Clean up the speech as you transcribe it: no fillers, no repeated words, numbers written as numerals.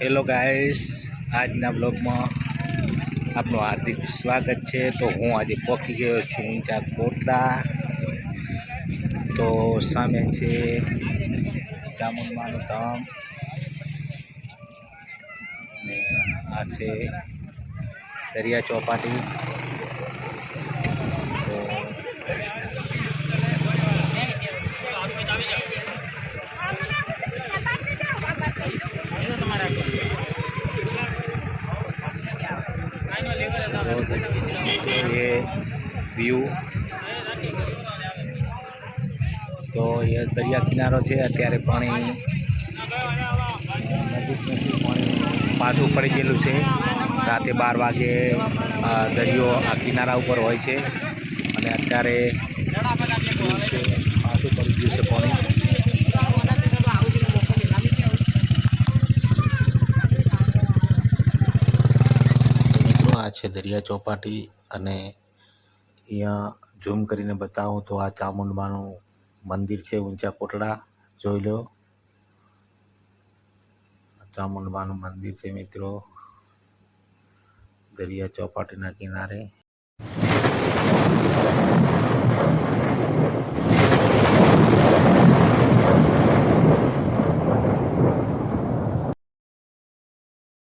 Hello guys, આજના બ્લોગમાં આપનું હાર્દિક સ્વાગત છે। તો હું આજે પહોંચી ગયો છું ઊંચા કોટડા। તો સામે છે ચામુંડમાનું ધામ અને આ છે દરિયા ચોપાટી। ये व्यू तो ये दरिया किनारो है। अत्यारे पानी नजीक पानी पाछू पड़ी गयेलू है। राते 12 वागे दरियो आ किनारा पर होय छे अने अत्यारे पाछू पड़ी गयुं छे पानी। आ छे दरिया चौपाटी अने अहींया झूम करीने बतावुं तो आ चामुंडमानुं मंदिर है ऊंचा कोटड़ा। जोई लो चामुंडमानुं मंदिर है मित्रों, दरिया चौपाटीना किनारे।